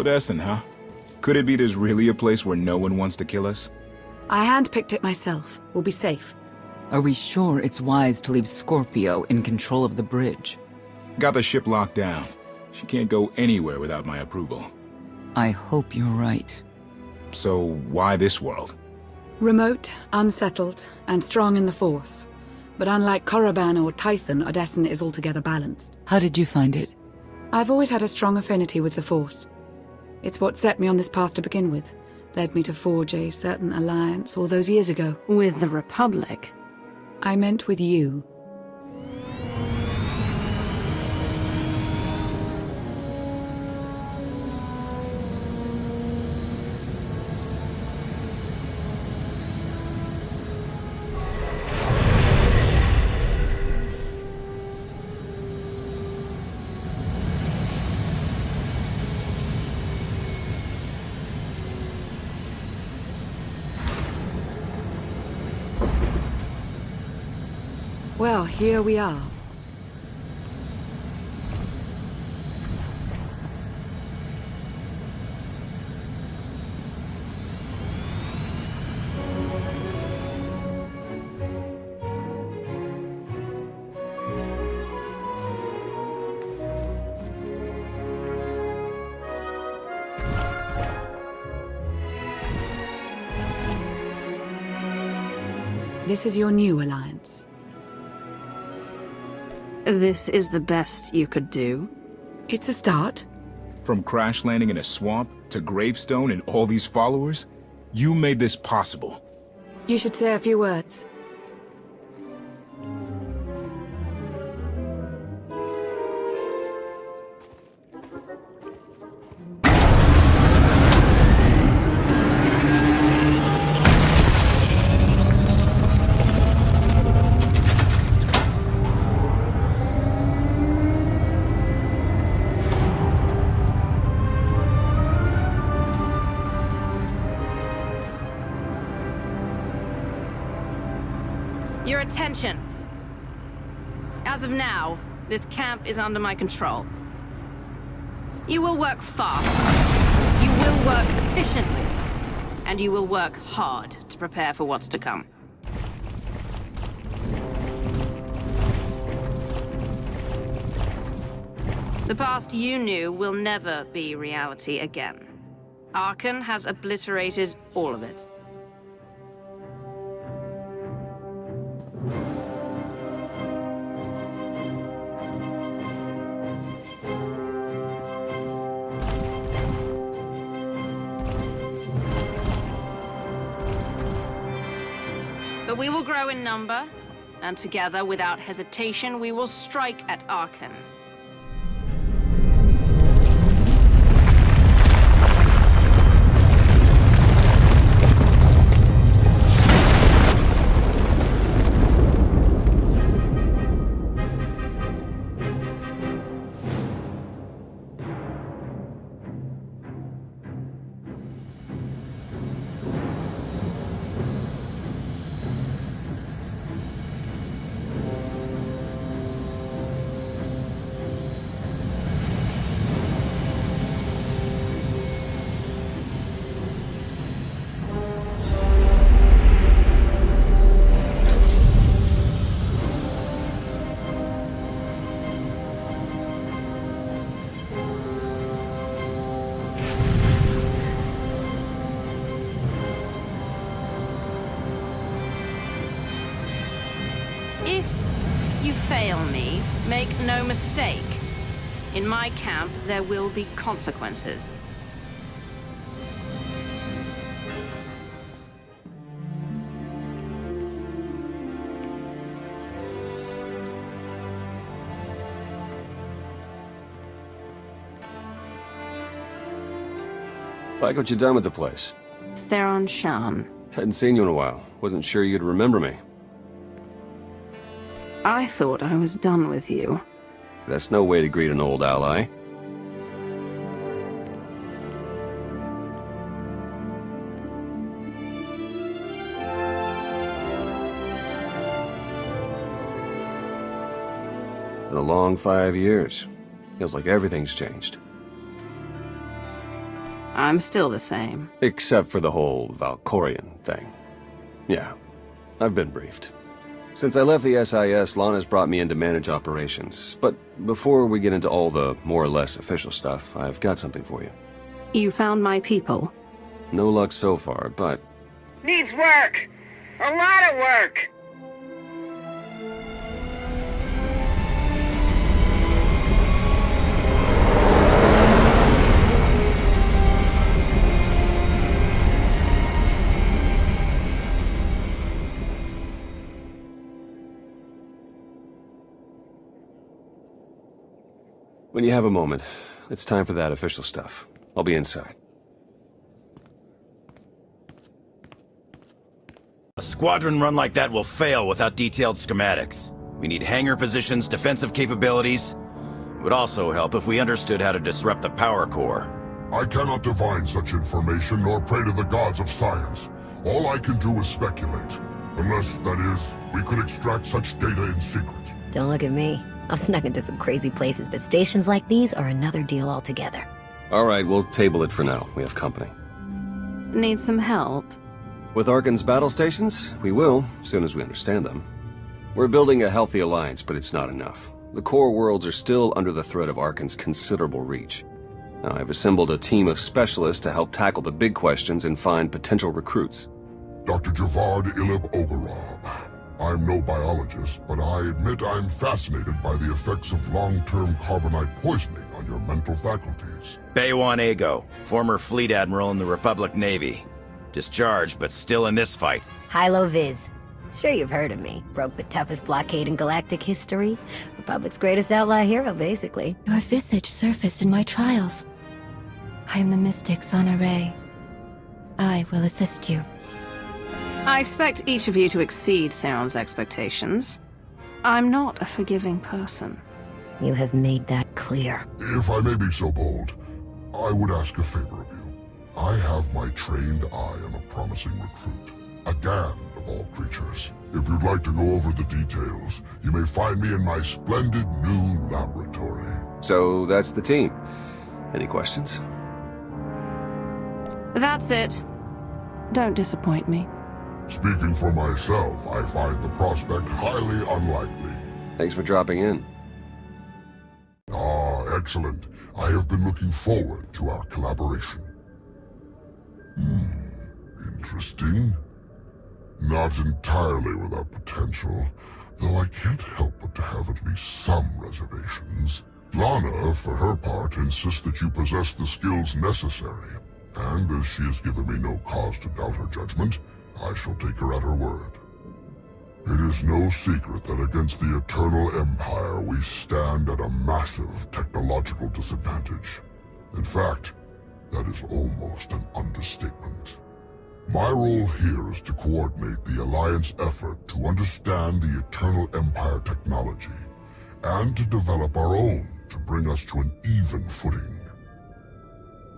Odessen, huh? Could it be there's really a place where no one wants to kill us? I handpicked it myself. We'll be safe. Are we sure it's wise to leave Scorpio in control of the bridge? Got the ship locked down. She can't go anywhere without my approval. I hope you're right. So why this world? Remote, unsettled, and strong in the Force. But unlike Korriban or Tython, Odessen is altogether balanced. How did you find it? I've always had a strong affinity with the Force. It's what set me on this path to begin with. Led me to forge a certain alliance all those years ago. With the Republic? I meant with you. Well, here we are. This is your new alliance. This is the best you could do? It's a start. From crash landing in a swamp to gravestone and all these followers, you made this possible. You should say a few words. Your attention. As of now, this camp is under my control. You will work fast. You will work efficiently. And you will work hard to prepare for what's to come. The past you knew will never be reality again. Arkan has obliterated all of it. But we will grow in number, and together, without hesitation, we will strike at Arkan. If you fail me, make no mistake. In my camp, there will be consequences. Like what you done with the place? Theron Shan. Hadn't seen you in a while. Wasn't sure you'd remember me. I thought I was done with you. That's no way to greet an old ally. Been a long 5 years. Feels like everything's changed. I'm still the same. Except for the whole Valkorian thing. Yeah, I've been briefed. Since I left the SIS, Lana's brought me in to manage operations. But before we get into all the more or less official stuff, I've got something for you. You found my people? No luck so far, but... Needs work! A lot of work! When you have a moment, it's time for that official stuff. I'll be inside. A squadron run like that will fail without detailed schematics. We need hangar positions, defensive capabilities. It would also help if we understood how to disrupt the power core. I cannot divine such information nor pray to the gods of science. All I can do is speculate. Unless, that is, we could extract such data in secret. Don't look at me. I've snuck into some crazy places, but stations like these are another deal altogether. All right, we'll table it for now. We have company. Need some help? With Arkan's battle stations, we will, as soon as we understand them. We're building a healthy alliance, but it's not enough. The core worlds are still under the threat of Arkan's considerable reach. Now, I've assembled a team of specialists to help tackle the big questions and find potential recruits. Dr. Javad Ilib Ogorab. I'm no biologist, but I admit I'm fascinated by the effects of long-term carbonite poisoning on your mental faculties. Baywan Ego, former fleet admiral in the Republic Navy. Discharged, but still in this fight. Hilo Viz. Sure you've heard of me. Broke the toughest blockade in galactic history. Republic's greatest outlaw hero, basically. Your visage surfaced in my trials. I am the mystic Sana Ray. I will assist you. I expect each of you to exceed Theron's expectations. I'm not a forgiving person. You have made that clear. If I may be so bold, I would ask a favor of you. I have my trained eye on a promising recruit. A Gand of all creatures. If you'd like to go over the details, you may find me in my splendid new laboratory. So that's the team. Any questions? That's it. Don't disappoint me. Speaking for myself, I find the prospect highly unlikely. Thanks for dropping in. Ah, excellent. I have been looking forward to our collaboration. Interesting. Not entirely without potential, though I can't help but to have at least some reservations. Lana, for her part, insists that you possess the skills necessary, and as she has given me no cause to doubt her judgment, I shall take her at her word. It is no secret that against the Eternal Empire we stand at a massive technological disadvantage. In fact, that is almost an understatement. My role here is to coordinate the Alliance effort to understand the Eternal Empire technology, and to develop our own to bring us to an even footing.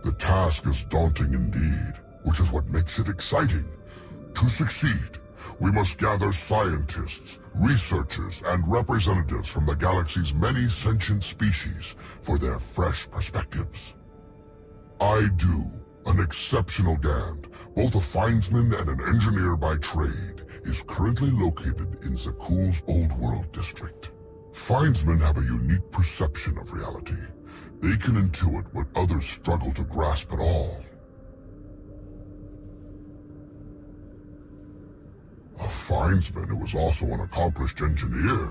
The task is daunting indeed, which is what makes it exciting. To succeed, we must gather scientists, researchers, and representatives from the galaxy's many sentient species for their fresh perspectives. I do, an exceptional Gand, both a findsman and an engineer by trade, is currently located in Zakuul's Old World district. Findsmen have a unique perception of reality. They can intuit what others struggle to grasp at all. A findsman who is also an accomplished engineer.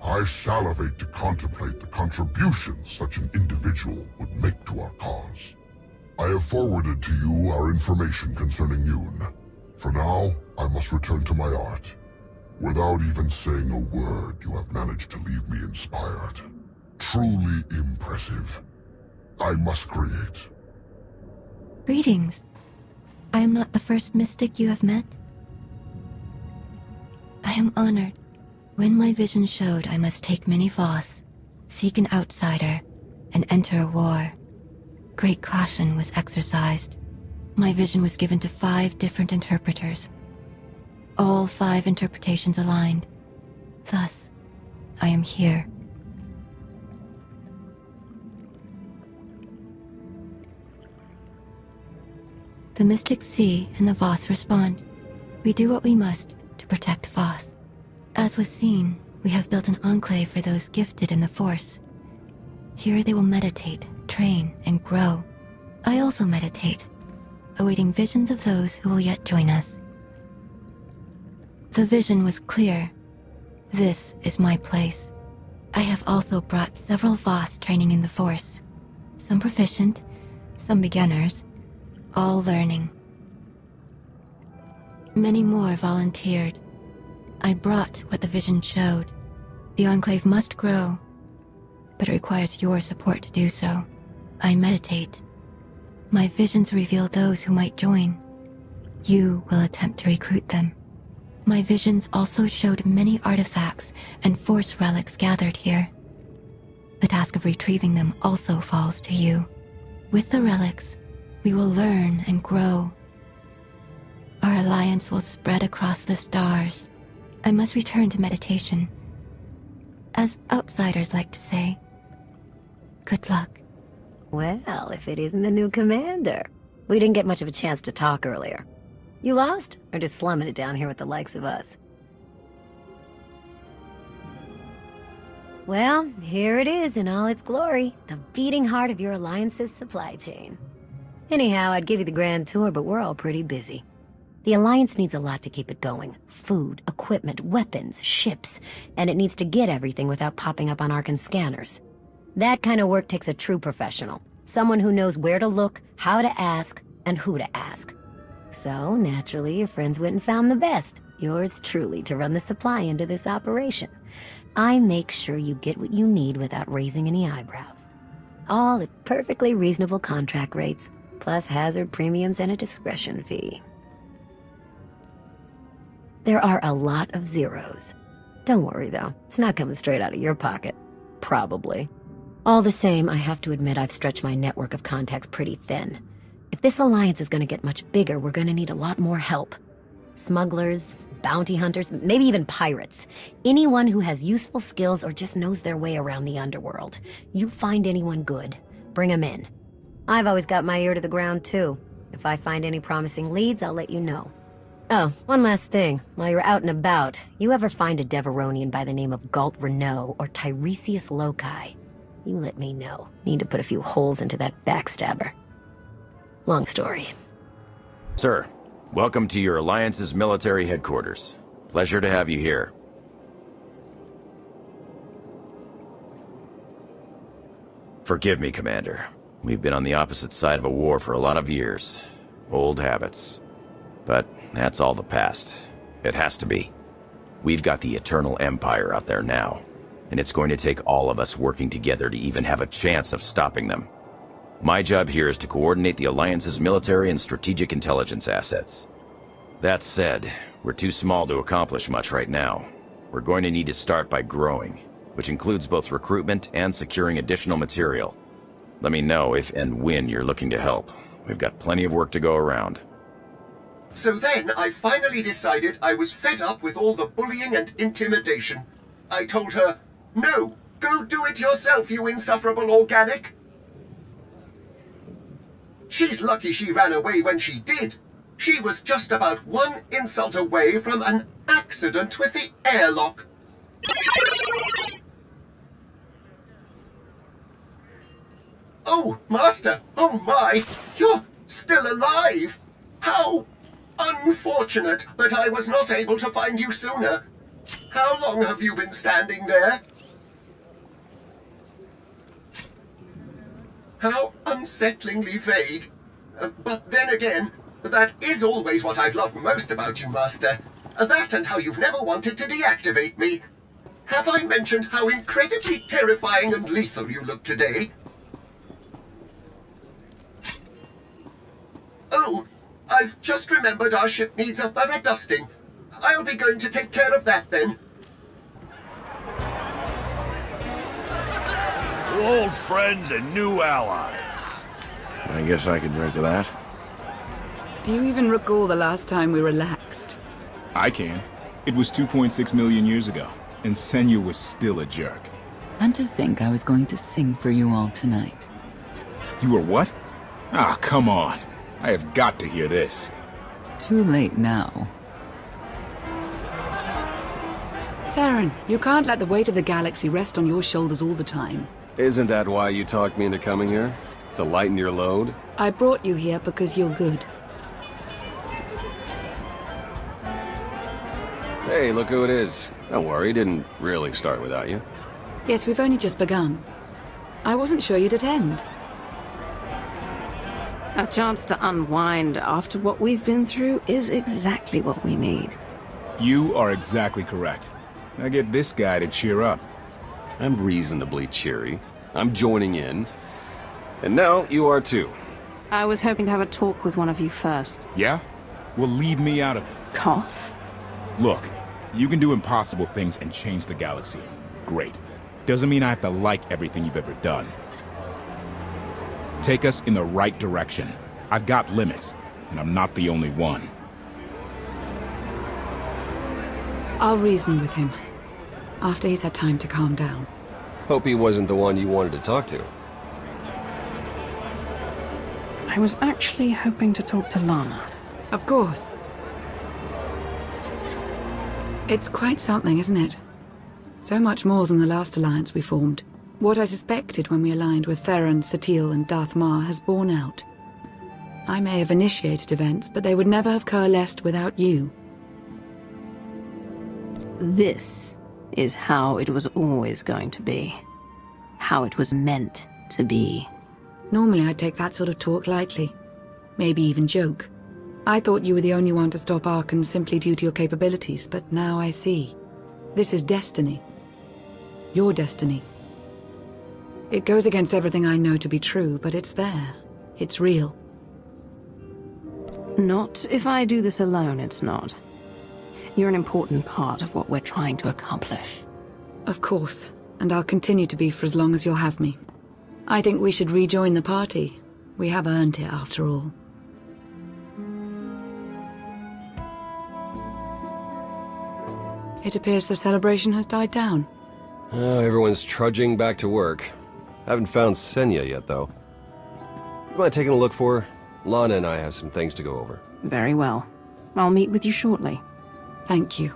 I salivate to contemplate the contributions such an individual would make to our cause. I have forwarded to you our information concerning Yoon. For now, I must return to my art. Without even saying a word, you have managed to leave me inspired. Truly impressive. I must create. Greetings. I am not the first mystic you have met. I am honored. When my vision showed I must take Mini Voss, seek an outsider, and enter a war, great caution was exercised. My vision was given to 5 different interpreters. All 5 interpretations aligned. Thus, I am here. " 'The The mystics see and the Voss respond. We do what we must to protect Voss. As was seen, we have built an enclave for those gifted in the Force. Here they will meditate, train, and grow. I also meditate, awaiting visions of those who will yet join us. The vision was clear. This is my place. I have also brought several Voss training in the Force. Some proficient, some beginners, all learning. Many more volunteered. I brought what the vision showed. The Enclave must grow, but it requires your support to do so. I meditate. My visions reveal those who might join. You will attempt to recruit them. My visions also showed many artifacts and Force relics gathered here. The task of retrieving them also falls to you. With the relics, we will learn and grow. Our alliance will spread across the stars. I must return to meditation. As outsiders like to say, good luck. Well, if it isn't the new commander. We didn't get much of a chance to talk earlier. You lost? Or just slumming it down here with the likes of us? Well, here it is in all its glory. The beating heart of your Alliance's supply chain. Anyhow, I'd give you the grand tour, but we're all pretty busy. The Alliance needs a lot to keep it going. Food, equipment, weapons, ships. And it needs to get everything without popping up on Arkan scanners. That kind of work takes a true professional. Someone who knows where to look, how to ask, and who to ask. So, naturally, your friends went and found the best. Yours truly to run the supply into this operation. I make sure you get what you need without raising any eyebrows. All at perfectly reasonable contract rates, plus hazard premiums and a discretion fee. There are a lot of zeros. Don't worry, though. It's not coming straight out of your pocket. Probably. All the same, I have to admit I've stretched my network of contacts pretty thin. If this alliance is going to get much bigger, we're going to need a lot more help. Smugglers, bounty hunters, maybe even pirates. Anyone who has useful skills or just knows their way around the underworld. You find anyone good, bring them in. I've always got my ear to the ground, too. If I find any promising leads, I'll let you know. Oh, one last thing. While you're out and about, you ever find a Deveronian by the name of Galt Renault or Tiresias Loci? You let me know. Need to put a few holes into that backstabber. Long story. Sir, welcome to your Alliance's military headquarters. Pleasure to have you here. Forgive me, Commander. We've been on the opposite side of a war for a lot of years. Old habits. But that's all the past. It has to be. We've got the Eternal Empire out there now, and it's going to take all of us working together to even have a chance of stopping them. My job here is to coordinate the Alliance's military and strategic intelligence assets. That said, we're too small to accomplish much right now. We're going to need to start by growing, which includes both recruitment and securing additional material. Let me know if and when you're looking to help. We've got plenty of work to go around. So then I finally decided I was fed up with all the bullying and intimidation. I told her, "No, go do it yourself, you insufferable organic." She's lucky she ran away when she did. She was just about one insult away from an accident with the airlock. Oh, Master! Oh my! You're still alive! How unfortunate that I was not able to find you sooner. How long have you been standing there? How unsettlingly vague. But then again, that is always what I've loved most about you, Master. That and how you've never wanted to deactivate me. Have I mentioned how incredibly terrifying and lethal you look today? Oh, I've just remembered our ship needs a thorough dusting. I'll be going to take care of that then. Old friends and new allies. I guess I can drink to that. Do you even recall the last time we relaxed? I can. It was 2.6 million years ago, and Senya was still a jerk. And to think I was going to sing for you all tonight. You were what? Ah, come on. I have got to hear this. Too late now. Theron, you can't let the weight of the galaxy rest on your shoulders all the time. Isn't that why you talked me into coming here? To lighten your load? I brought you here because you're good. Hey, look who it is. Don't worry, didn't really start without you. Yes, we've only just begun. I wasn't sure you'd attend. A chance to unwind after what we've been through is exactly what we need. You are exactly correct. Now get this guy to cheer up. I'm reasonably cheery. I'm joining in. And now you are too. I was hoping to have a talk with one of you first. Yeah? Well, leave me out of it. Cough. Look, you can do impossible things and change the galaxy. Great. Doesn't mean I have to like everything you've ever done. Take us in the right direction. I've got limits, and I'm not the only one. I'll reason with him, after he's had time to calm down. Hope he wasn't the one you wanted to talk to. I was actually hoping to talk to Lana. Of course. It's quite something, isn't it? So much more than the last alliance we formed. What I suspected when we aligned with Theron, Satil, and Darth Mar has borne out. I may have initiated events, but they would never have coalesced without you. This is how it was always going to be. How it was meant to be. Normally I'd take that sort of talk lightly. Maybe even joke. I thought you were the only one to stop Arkan simply due to your capabilities, but now I see. This is destiny. Your destiny. It goes against everything I know to be true, but it's there. It's real. Not if I do this alone, it's not. You're an important part of what we're trying to accomplish. Of course, and I'll continue to be for as long as you'll have me. I think we should rejoin the party. We have earned it, after all. It appears the celebration has died down. Everyone's trudging back to work. Haven't found Senya yet, though. You mind taking a look for her? Lana and I have some things to go over. Very well. I'll meet with you shortly. Thank you.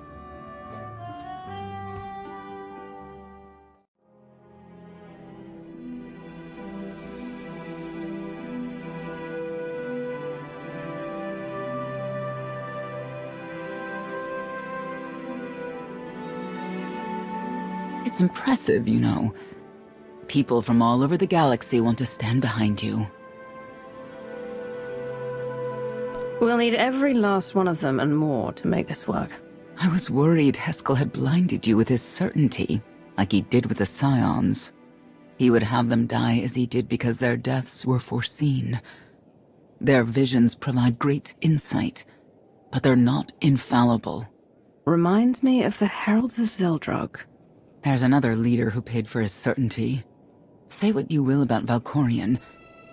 It's impressive, you know. People from all over the galaxy want to stand behind you. We'll need every last one of them and more to make this work. I was worried Heskel had blinded you with his certainty, like he did with the Scions. He would have them die as he did because their deaths were foreseen. Their visions provide great insight, but they're not infallible. Reminds me of the Heralds of Zeldrog. There's another leader who paid for his certainty. Say what you will about Valkorion,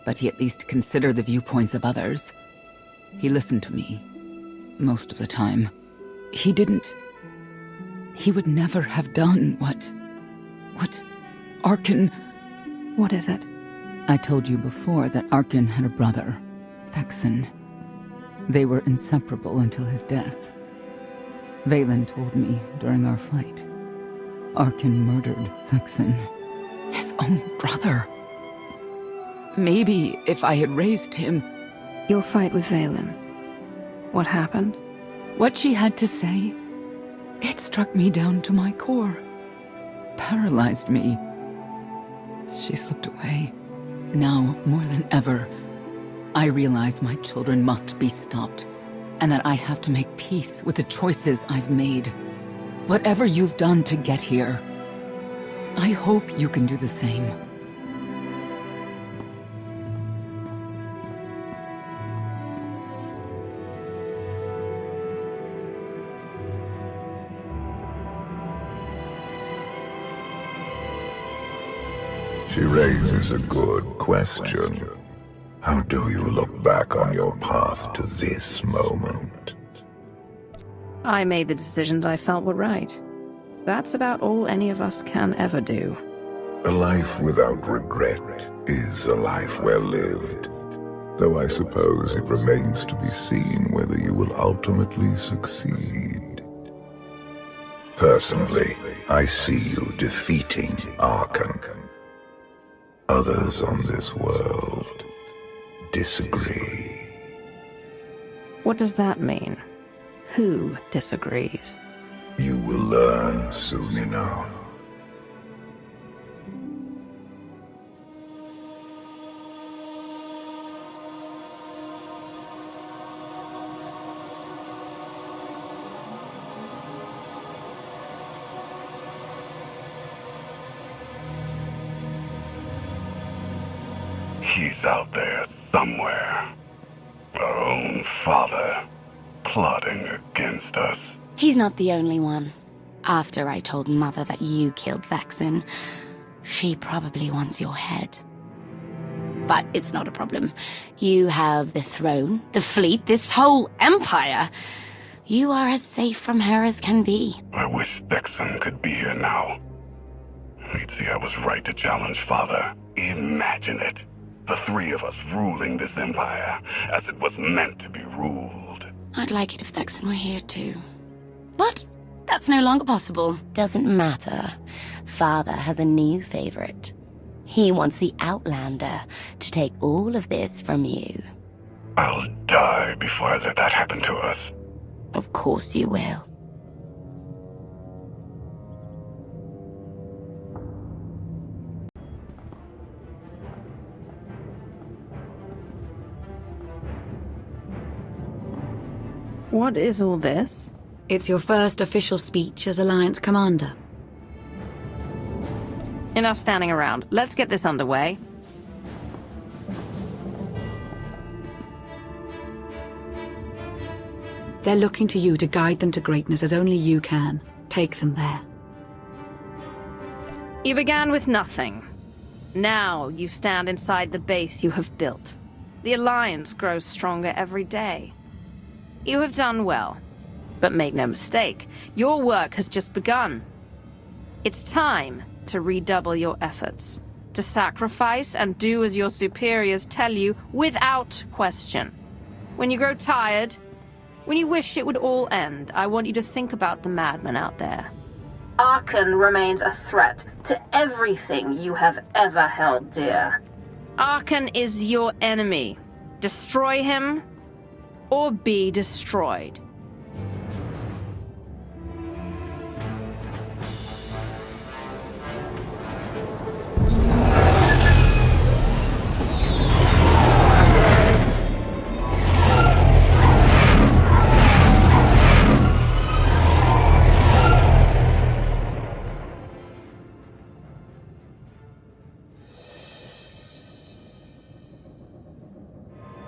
but he at least considered the viewpoints of others. He listened to me, most of the time. He would never have done what Arkan... What is it? I told you before that Arkan had a brother, Thexan. They were inseparable until his death. Valen told me during our fight. Arkan murdered Thexan. His own brother. Maybe if I had raised him... Your fight with Valen. What happened? What she had to say, it struck me down to my core. Paralyzed me. She slipped away. Now, more than ever, I realize my children must be stopped, and that I have to make peace with the choices I've made. Whatever you've done to get here, I hope you can do the same. She raises a good question. How do you look back on your path to this moment? I made the decisions I felt were right. That's about all any of us can ever do. A life without regret is a life well lived. Though I suppose it remains to be seen whether you will ultimately succeed. Personally, I see you defeating Arkan. Others on this world disagree. What does that mean? Who disagrees? You will learn soon enough. He's out there somewhere. Our own father, plotting against us. He's not the only one. After I told Mother that you killed Vexen, she probably wants your head. But it's not a problem. You have the throne, the fleet, this whole empire. You are as safe from her as can be. I wish Vexen could be here now. He'd see I was right to challenge Father. Imagine it. The three of us ruling this empire as it was meant to be ruled. I'd like it if Vexen were here too. But that's no longer possible. Doesn't matter. Father has a new favorite. He wants the Outlander to take all of this from you. I'll die before I let that happen to us. Of course you will. What is all this? It's your first official speech as Alliance Commander. Enough standing around. Let's get this underway. They're looking to you to guide them to greatness as only you can. Take them there. You began with nothing. Now you stand inside the base you have built. The Alliance grows stronger every day. You have done well. But make no mistake, your work has just begun. It's time to redouble your efforts. To sacrifice and do as your superiors tell you without question. When you grow tired, when you wish it would all end, I want you to think about the madman out there. Arkan remains a threat to everything you have ever held dear. Arkan is your enemy. Destroy him, or be destroyed.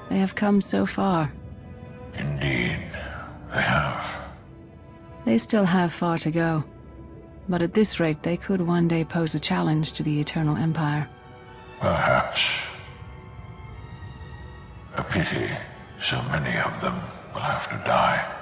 They have come so far. Indeed, they have. They still have far to go. But at this rate, they could one day pose a challenge to the Eternal Empire. Perhaps. A pity so many of them will have to die.